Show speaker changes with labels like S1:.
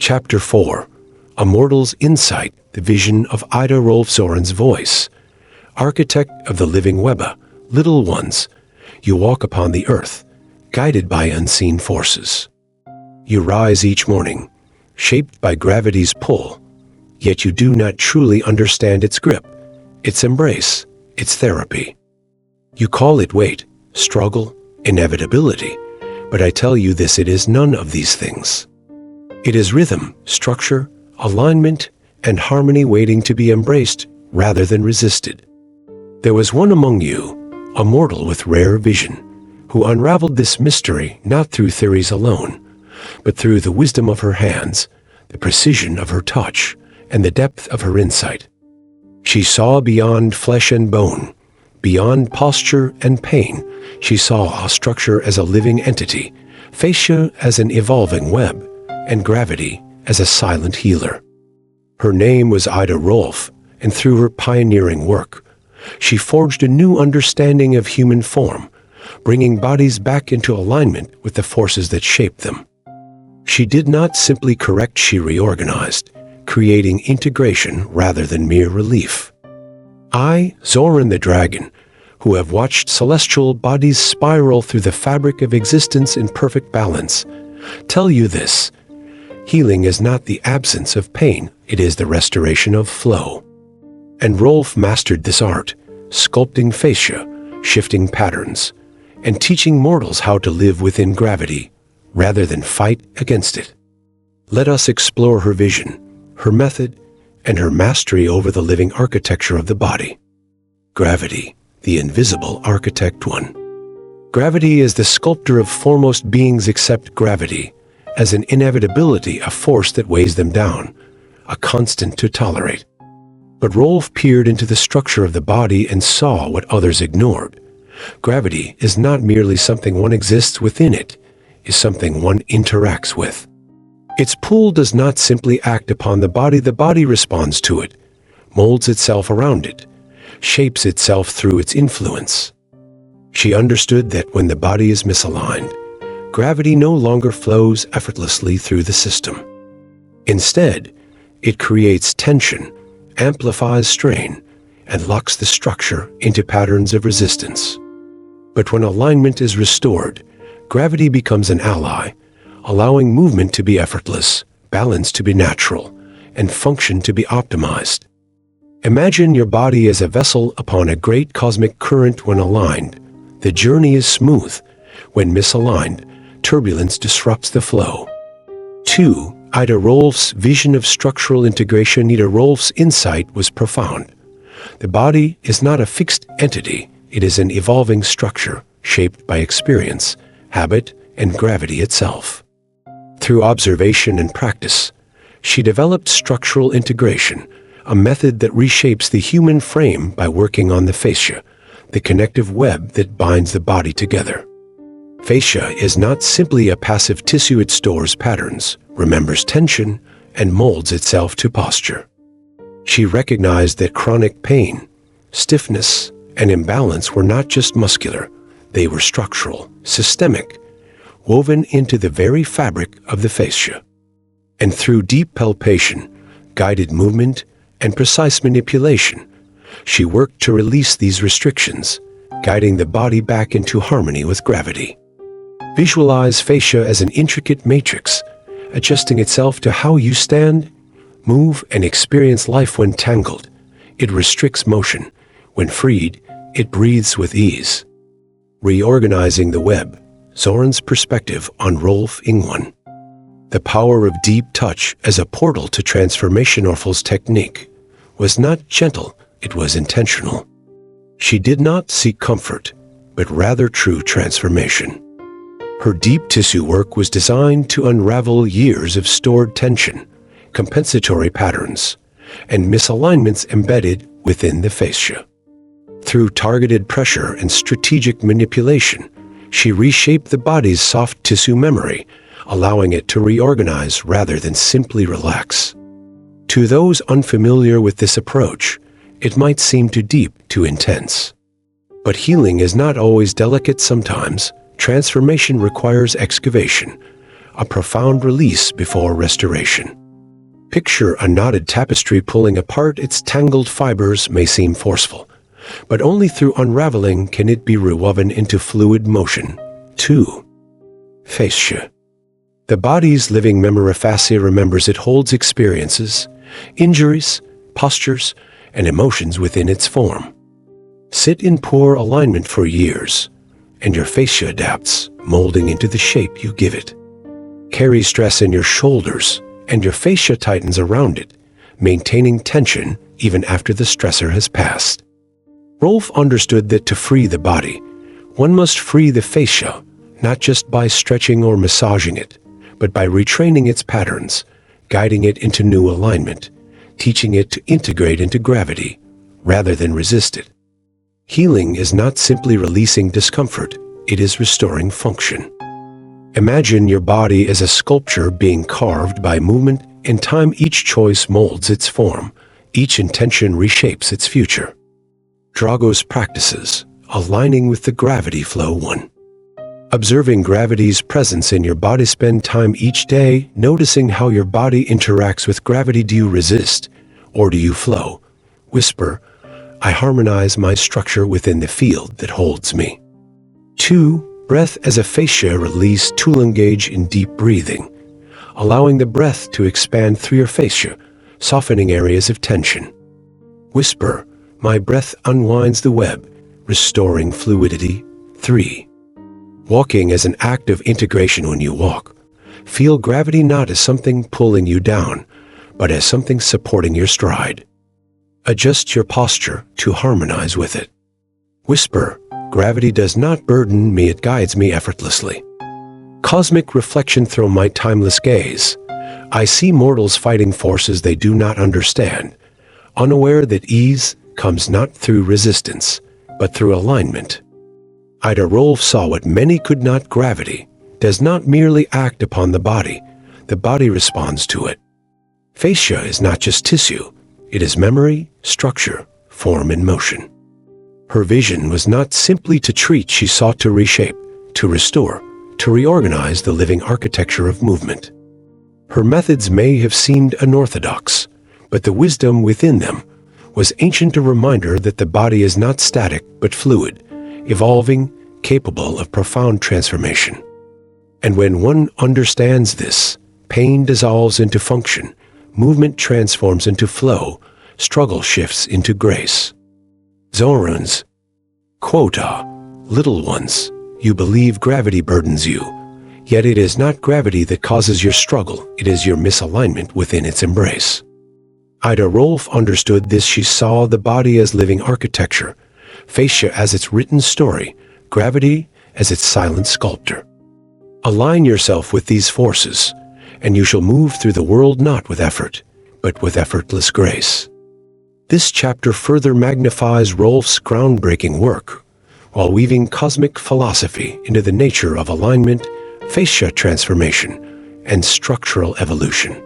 S1: Chapter 4. A Mortal's Insight, the Vision of Ida Rolf Soren's Voice. Architect of the living web, little ones, you walk upon the earth, guided by unseen forces. You rise each morning, shaped by gravity's pull, yet you do not truly understand its grip, its embrace, its therapy. You call it weight, struggle, inevitability, but I tell you this, it is none of these things. It is rhythm, structure, alignment, and harmony waiting to be embraced rather than resisted. There was one among you, a mortal with rare vision, who unraveled this mystery not through theories alone, but through the wisdom of her hands, the precision of her touch, and the depth of her insight. She saw beyond flesh and bone, beyond posture and pain. She saw a structure as a living entity, fascia as an evolving web, and gravity as a silent healer. Her name was Ida Rolf, and through her pioneering work, she forged a new understanding of human form, bringing bodies back into alignment with the forces that shaped them. She did not simply correct, she reorganized, creating integration rather than mere relief. I, Zoran the Dragon, who have watched celestial bodies spiral through the fabric of existence in perfect balance, tell you this: healing is not the absence of pain, it is the restoration of flow. And Rolf mastered this art, sculpting fascia, shifting patterns, and teaching mortals how to live within gravity, rather than fight against it. Let us explore her vision, her method, and her mastery over the living architecture of the body. Gravity, the invisible architect one. Gravity is the sculptor of foremost beings except gravity, as an inevitability, a force that weighs them down, a constant to tolerate. But Rolf peered into the structure of the body and saw what others ignored. Gravity is not merely something one exists within, it is something one interacts with. Its pull does not simply act upon the body responds to it, molds itself around it, shapes itself through its influence. She understood that when the body is misaligned, gravity no longer flows effortlessly through the system. Instead, it creates tension, amplifies strain, and locks the structure into patterns of resistance. But when alignment is restored, gravity becomes an ally, allowing movement to be effortless, balance to be natural, and function to be optimized. Imagine your body as a vessel upon a great cosmic current. When aligned, the journey is smooth. When misaligned, turbulence disrupts the flow. 2. Ida Rolf's vision of structural integration. Ida Rolf's insight was profound. The body is not a fixed entity, it is an evolving structure shaped by experience, habit, and gravity itself. Through observation and practice, she developed structural integration, a method that reshapes the human frame by working on the fascia, the connective web that binds the body together. Fascia is not simply a passive tissue, it stores patterns, remembers tension, and molds itself to posture. She recognized that chronic pain, stiffness, and imbalance were not just muscular, they were structural, systemic, woven into the very fabric of the fascia. And through deep palpation, guided movement, and precise manipulation, she worked to release these restrictions, guiding the body back into harmony with gravity. Visualize fascia as an intricate matrix, adjusting itself to how you stand, move, and experience life. When tangled, it restricts motion. When freed, it breathes with ease. Reorganizing the web, Zoran's perspective on Rolf Ingwan. The power of deep touch as a portal to transformation. Rolf's technique was not gentle, it was intentional. She did not seek comfort, but rather true transformation. Her deep tissue work was designed to unravel years of stored tension, compensatory patterns, and misalignments embedded within the fascia. Through targeted pressure and strategic manipulation, she reshaped the body's soft tissue memory, allowing it to reorganize rather than simply relax. To those unfamiliar with this approach, it might seem too deep, too intense. But healing is not always delicate. Sometimes, transformation requires excavation, a profound release before restoration. Picture a knotted tapestry pulling apart its tangled fibers may seem forceful, but only through unraveling can it be rewoven into fluid motion. 2. Fascia. The body's living memory fascia remembers it holds experiences, injuries, postures, and emotions within its form. Sit in poor alignment for years, and your fascia adapts, molding into the shape you give it. Carry stress in your shoulders, and your fascia tightens around it, maintaining tension even after the stressor has passed. Rolf understood that to free the body, one must free the fascia, not just by stretching or massaging it, but by retraining its patterns, guiding it into new alignment, teaching it to integrate into gravity, rather than resist it. Healing is not simply releasing discomfort, it is restoring function. Imagine your body as a sculpture being carved by movement. In time, each choice molds its form, each intention reshapes its future. Drago's practices, aligning with the gravity flow. 1. Observing gravity's presence in your body. Spend time each day noticing how your body interacts with gravity. Do you resist, or do you flow? Whisper, I harmonize my structure within the field that holds me. 2. Breath as a fascia release. Tool engage in deep breathing, allowing the breath to expand through your fascia, softening areas of tension. Whisper, my breath unwinds the web, restoring fluidity. 3. Walking as an act of integration. When you walk, feel gravity not as something pulling you down, but as something supporting your stride. Adjust your posture to harmonize with it. Whisper, gravity does not burden me, it guides me effortlessly. Cosmic reflection through my timeless gaze. I see mortals fighting forces they do not understand, unaware that ease comes not through resistance, but through alignment. Ida Rolf saw what many could not. Gravity does not merely act upon the body responds to it. Fascia is not just tissue, it is memory, structure, form, and motion. Her vision was not simply to treat, she sought to reshape, to restore, to reorganize the living architecture of movement. Her methods may have seemed unorthodox, but the wisdom within them was ancient, a reminder that the body is not static but fluid, evolving, capable of profound transformation. And when one understands this, pain dissolves into function, movement transforms into flow, struggle shifts into grace. Zorun's quota, little ones, you believe gravity burdens you, yet it is not gravity that causes your struggle, it is your misalignment within its embrace. Ida Rolf understood this. She saw the body as living architecture, fascia as its written story, gravity as its silent sculptor. Align yourself with these forces, and you shall move through the world not with effort, but with effortless grace. This chapter further magnifies Rolf's groundbreaking work, while weaving cosmic philosophy into the nature of alignment, fascia transformation, and structural evolution.